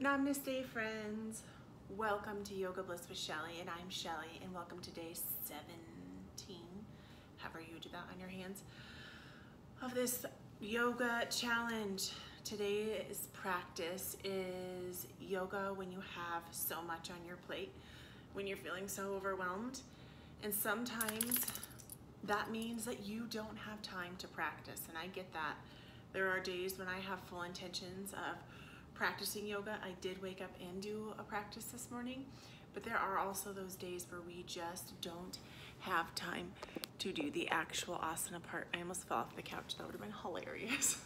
Namaste, friends. Welcome to Yoga Bliss with Shelly, and I'm Shelly, and welcome to day 17, however you do that on your hands, of this yoga challenge. Today's practice is yoga when you have so much on your plate, when you're feeling so overwhelmed, and sometimes that means that you don't have time to practice, and I get that. There are days when I have full intentions of practicing yoga. I did wake up and do a practice this morning, but there are also those days where we just don't have time to do the actual asana part. I almost fell off the couch. That would have been hilarious.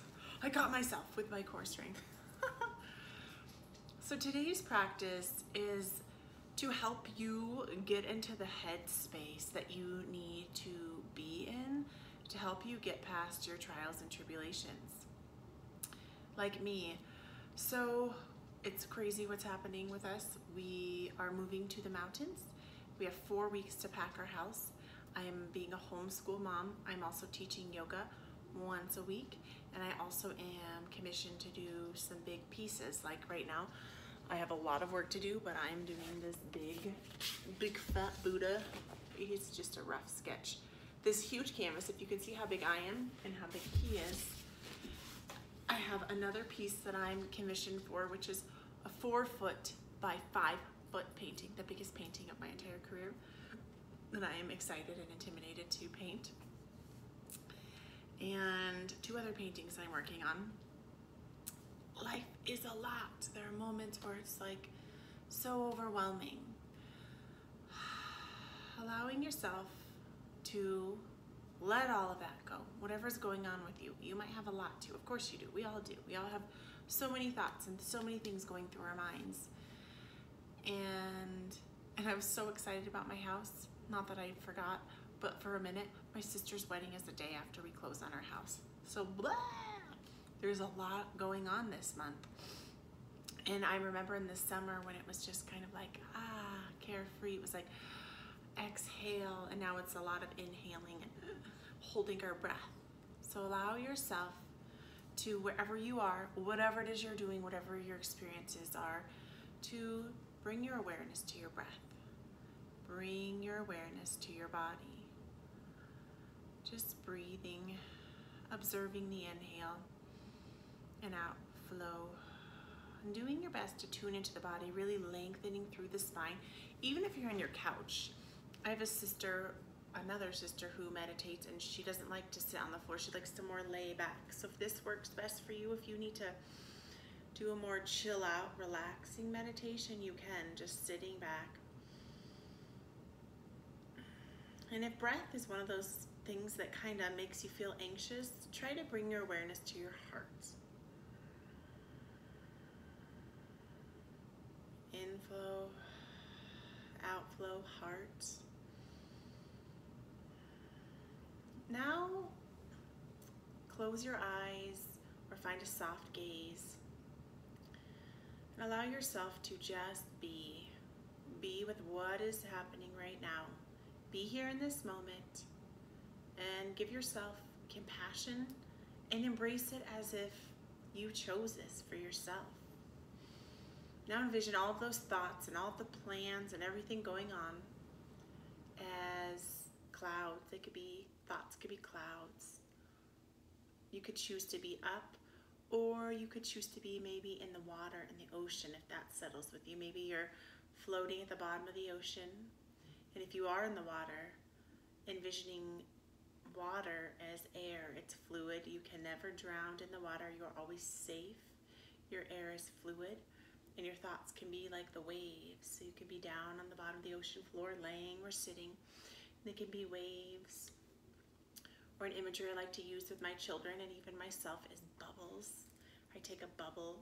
I got myself with my core strength. So today's practice is to help you get into the headspace that you need to be in to help you get past your trials and tribulations. Like me. So it's crazy what's happening with us. We are moving to the mountains. We have 4 weeks to pack our house. I am being a homeschool mom. I'm also teaching yoga once a week, and I also am commissioned to do some big pieces. Like right now, I have a lot of work to do, but I'm doing this big fat Buddha. It's just a rough sketch. This huge canvas, if you can see how big I am and how big he is, I have another piece that I'm commissioned for, which is a 4-foot by 5-foot painting, the biggest painting of my entire career, that I am excited and intimidated to paint. And 2 other paintings I'm working on. Life is a lot. There are moments where it's like so overwhelming. Allowing yourself to let all of that go. Whatever's going on with you. You might have a lot too. Of course you do. We all do. We all have so many thoughts and so many things going through our minds. And I was so excited about my house. Not that I forgot, but for a minute, my sister's wedding is the day after we close on our house. So blah! There's a lot going on this month. And I remember in the summer when it was just kind of like, carefree. It was like, exhale, and now it's a lot of inhaling and holding our breath. So allow yourself to, wherever you are, whatever it is you're doing, whatever your experiences are, to bring your awareness to your breath. Bring your awareness to your body. Just breathing, observing the inhale and outflow, and doing your best to tune into the body, really lengthening through the spine. Even if you're on your couch, I have another sister who meditates, and she doesn't like to sit on the floor. She likes to more lay back. So if this works best for you, if you need to do a more chill out, relaxing meditation, you can, just sitting back. And if breath is one of those things that kind of makes you feel anxious, try to bring your awareness to your heart. Inflow, outflow, heart. Now, close your eyes or find a soft gaze and allow yourself to just be. Be with what is happening right now. Be here in this moment and give yourself compassion and embrace it as if you chose this for yourself. Now envision all of those thoughts and all of the plans and everything going on as clouds. They could be, thoughts could be clouds. You could choose to be up, or you could choose to be maybe in the water, in the ocean, if that settles with you. Maybe you're floating at the bottom of the ocean. And if you are in the water, envisioning water as air, it's fluid. You can never drown in the water. You're always safe. Your air is fluid. And your thoughts can be like the waves. So you can be down on the bottom of the ocean floor, laying or sitting. They can be waves. Or an imagery I like to use with my children and even myself is bubbles. I take a bubble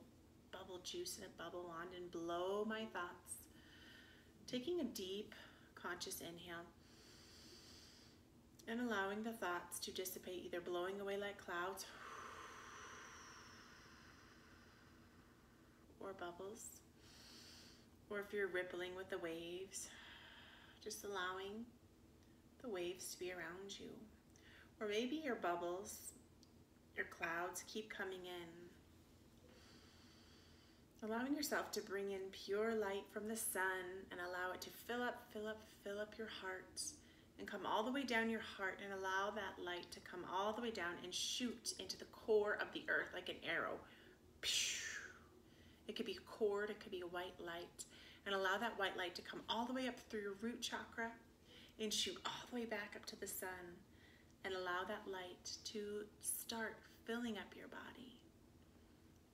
juice and a bubble wand and blow my thoughts. Taking a deep, conscious inhale and allowing the thoughts to dissipate, either blowing away like clouds or bubbles, or if you're rippling with the waves, just allowing the waves to be around you. Or maybe your bubbles, your clouds keep coming in. Allowing yourself to bring in pure light from the sun and allow it to fill up your heart and come all the way down your heart, and allow that light to come all the way down and shoot into the core of the earth like an arrow. It could be a cord, it could be a white light, and allow that white light to come all the way up through your root chakra and shoot all the way back up to the sun, and allow that light to start filling up your body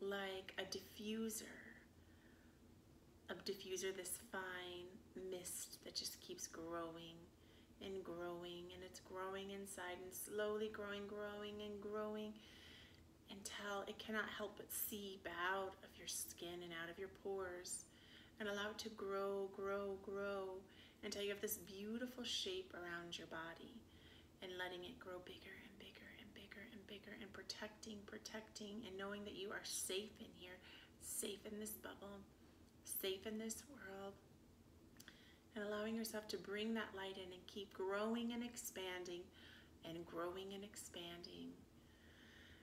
like a diffuser, this fine mist that just keeps growing and growing, and it's growing inside and slowly growing until it cannot help but seep out of your skin and out of your pores, and allow it to grow until you have this beautiful shape around your body, and letting it grow bigger and bigger and bigger and bigger, and protecting, and knowing that you are safe in here, safe in this bubble, safe in this world, and allowing yourself to bring that light in and keep growing and expanding and growing and expanding,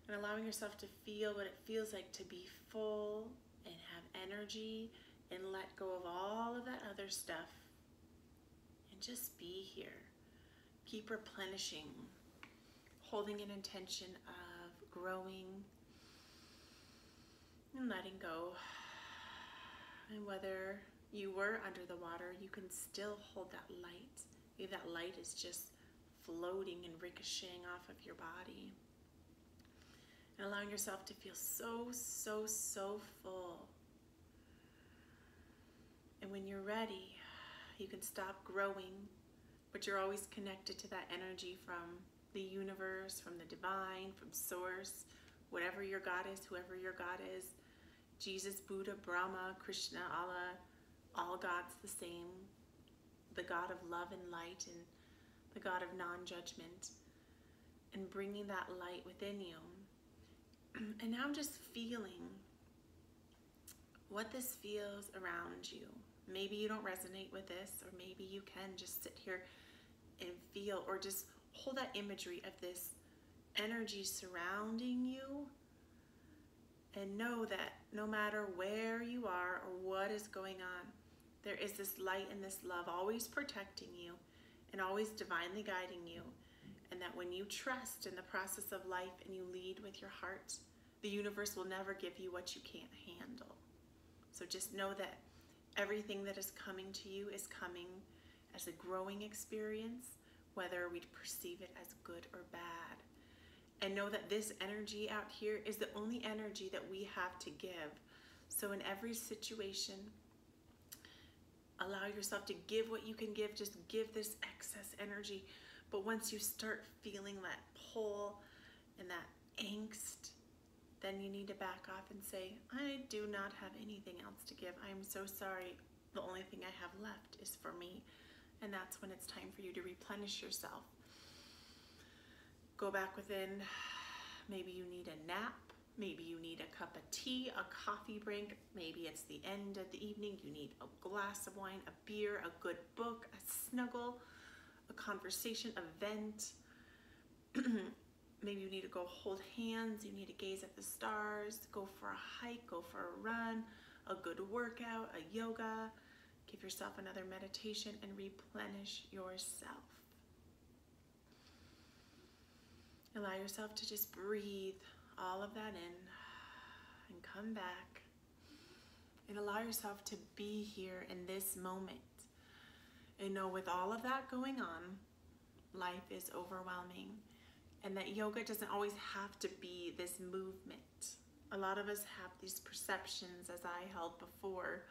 and allowing yourself to feel what it feels like to be full and have energy and let go of all of that other stuff and just be here. Keep replenishing, holding an intention of growing and letting go. And whether you were under the water, you can still hold that light. Maybe that light is just floating and ricocheting off of your body. And allowing yourself to feel so full. And when you're ready, you can stop growing, but you're always connected to that energy from the universe, from the divine, from source, whatever your God is, whoever your God is, Jesus, Buddha, Brahma, Krishna, Allah, all gods the same, the God of love and light and the God of non-judgment, and bringing that light within you. And now I'm just feeling what this feels around you. Maybe you don't resonate with this, or maybe you can just sit here and feel, or just hold that imagery of this energy surrounding you, and know that no matter where you are or what is going on, there is this light and this love always protecting you and always divinely guiding you. And that when you trust in the process of life and you lead with your heart, the universe will never give you what you can't handle. So just know that everything that is coming to you is coming as a growing experience, whether we perceive it as good or bad. And know that this energy out here is the only energy that we have to give. So in every situation, allow yourself to give what you can give. Just give this excess energy. But once you start feeling that pull and that angst, then you need to back off and say, I do not have anything else to give. I am so sorry. The only thing I have left is for me. And that's when it's time for you to replenish yourself. Go back within. Maybe you need a nap. Maybe you need a cup of tea, a coffee break. Maybe it's the end of the evening. You need a glass of wine, a beer, a good book, a snuggle, a conversation, a vent. Maybe you need to go hold hands. You need to gaze at the stars, go for a hike, go for a run, a good workout, a yoga. Give yourself another meditation and replenish yourself. Allow yourself to just breathe all of that in and come back. And allow yourself to be here in this moment. And know with all of that going on, life is overwhelming. And that yoga doesn't always have to be this movement. A lot of us have these perceptions, as I held before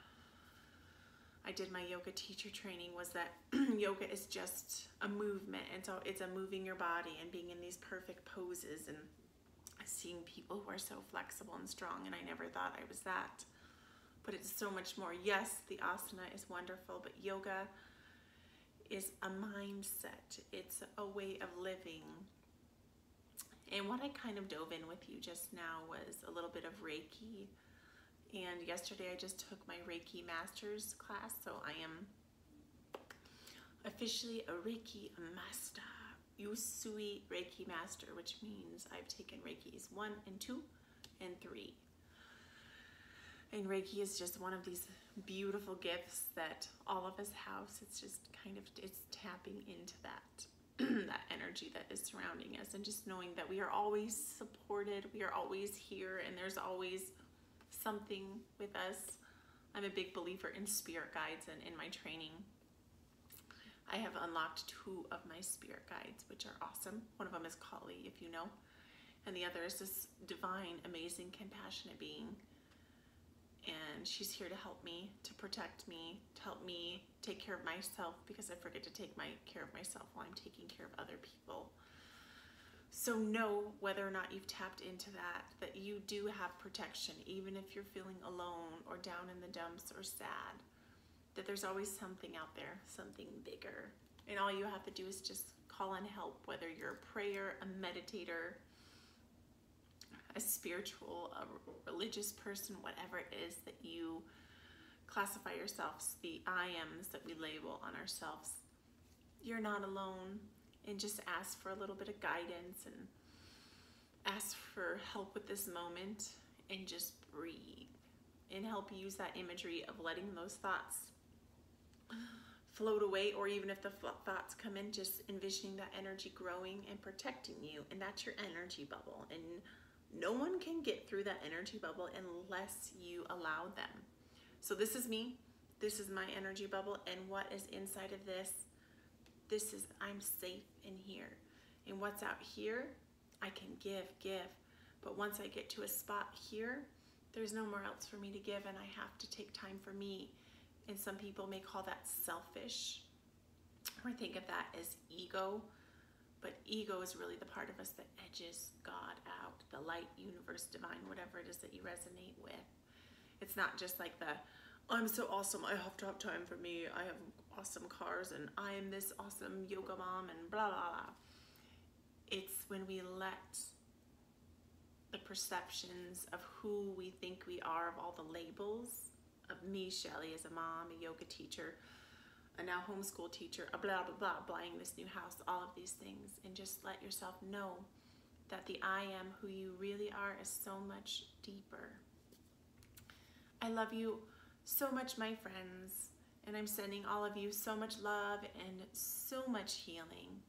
I did my yoga teacher training, was that yoga is just a movement. And so it's a moving your body and being in these perfect poses and seeing people who are so flexible and strong. And I never thought I was that. But it's so much more. Yes, the asana is wonderful, but yoga is a mindset. It's a way of living. And what I kind of dove in with you just now was a little bit of Reiki. And yesterday I just took my Reiki Masters class, so I am officially a Reiki Master, Usui Reiki Master, which means I've taken Reikis 1 and 2 and 3. And Reiki is just one of these beautiful gifts that all of us have. It's just kind of, it's tapping into that that energy that is surrounding us, and just knowing that we are always supported, we are always here, and there's always something with us. I'm a big believer in spirit guides, and in my training I have unlocked 2 of my spirit guides, which are awesome. One of them is Kali, if you know, and the other is this divine, amazing, compassionate being. And she's here to help me, to protect me, to help me take care of myself, because I forget to take care of myself while I'm taking care of other people. So know, whether or not you've tapped into that you do have protection, even if you're feeling alone or down in the dumps or sad, that there's always something out there, something bigger. And all you have to do is just call on help, whether you're a prayer, a meditator, a spiritual, a religious person, whatever it is that you classify yourselves, the I ams that we label on ourselves. You're not alone, and just ask for a little bit of guidance and ask for help with this moment, and just breathe, and help use that imagery of letting those thoughts float away, or even if the thoughts come in, just envisioning that energy growing and protecting you, and that's your energy bubble. And no one can get through that energy bubble unless you allow them. So this is me, this is my energy bubble, and what is inside of this is, I'm safe in here. And what's out here, I can give. But once I get to a spot here, there's no more else for me to give, and I have to take time for me. And some people may call that selfish, or think of that as ego. But ego is really the part of us that edges God out, the light, universe, divine, whatever it is that you resonate with. It's not just like the, I'm so awesome, I have to have time for me, I have awesome cars, and I am this awesome yoga mom, and blah, blah, blah. It's when we let the perceptions of who we think we are, of all the labels of me, Shelly, as a mom, a yoga teacher, a now homeschool teacher, a blah, blah, blah, buying this new house, all of these things, and just let yourself know that the I am, who you really are, is so much deeper. I love you so much, my friends, and I'm sending all of you so much love and so much healing.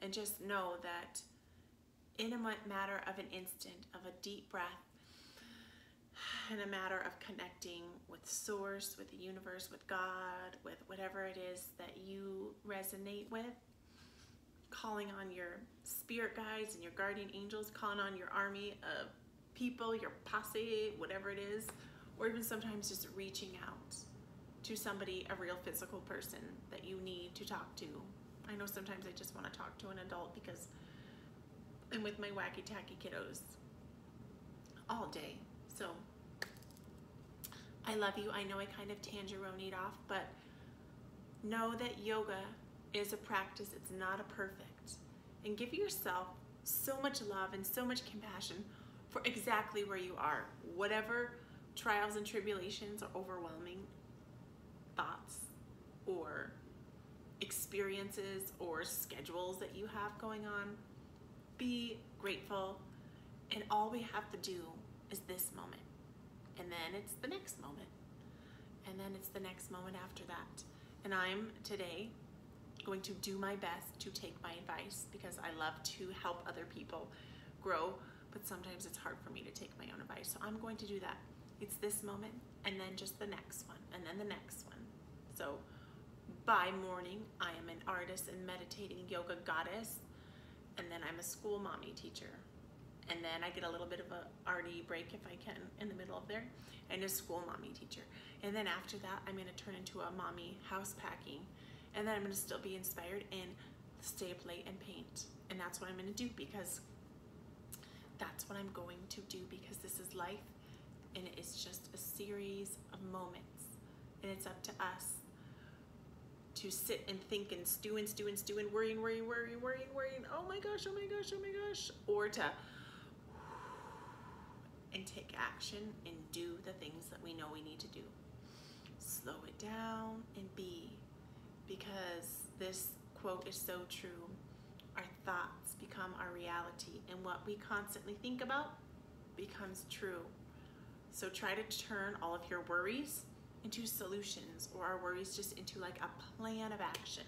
And just know that in a matter of an instant, of a deep breath, in a matter of connecting with Source, with the universe, with God, with whatever it is that you resonate with, calling on your spirit guides and your guardian angels, calling on your army of people, your posse, whatever it is, or even sometimes just reaching out to somebody, a real physical person that you need to talk to. I know sometimes I just want to talk to an adult because I'm with my wacky tacky kiddos all day. So I love you. I know I kind of tangeronied off, but know that yoga is a practice. It's not a perfect. And give yourself so much love and so much compassion for exactly where you are. Whatever trials and tribulations or overwhelming thoughts or experiences or schedules that you have going on, be grateful. And all we have to do is this moment. And then it's the next moment. And then it's the next moment after that. And I'm today going to do my best to take my advice, because I love to help other people grow, but sometimes it's hard for me to take my own advice. So I'm going to do that. It's this moment, and then just the next one, and then the next one. So by morning, I am an artist and meditating yoga goddess, and then I'm a school mommy teacher. And then I get a little bit of a arty break if I can in the middle of there, and a school mommy teacher. And then after that, I'm gonna turn into a mommy house packing. And then I'm gonna still be inspired and stay up late and paint. And that's what I'm gonna do, because that's what I'm going to do, because this is life, and it's just a series of moments. And it's up to us to sit and think and stew and stew and stew and worrying. Oh my gosh, oh my gosh, oh my gosh. Or to and take action and do the things that we know we need to do. Slow it down and be, because this quote is so true. Our thoughts become our reality, and what we constantly think about becomes true. So try to turn all of your worries into solutions, or our worries just into like a plan of action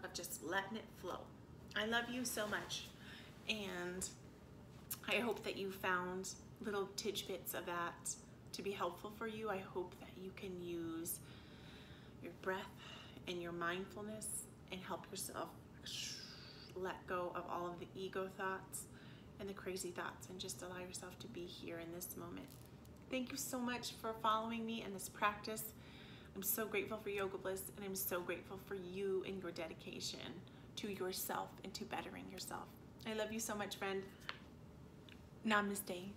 of just letting it flow. I love you so much, and I hope that you found little tidbits of that to be helpful for you. I hope that you can use your breath and your mindfulness and help yourself let go of all of the ego thoughts and the crazy thoughts, and just allow yourself to be here in this moment. Thank you so much for following me in this practice. I'm so grateful for Yoga Bliss, and I'm so grateful for you and your dedication to yourself and to bettering yourself. I love you so much, friend. Namaste.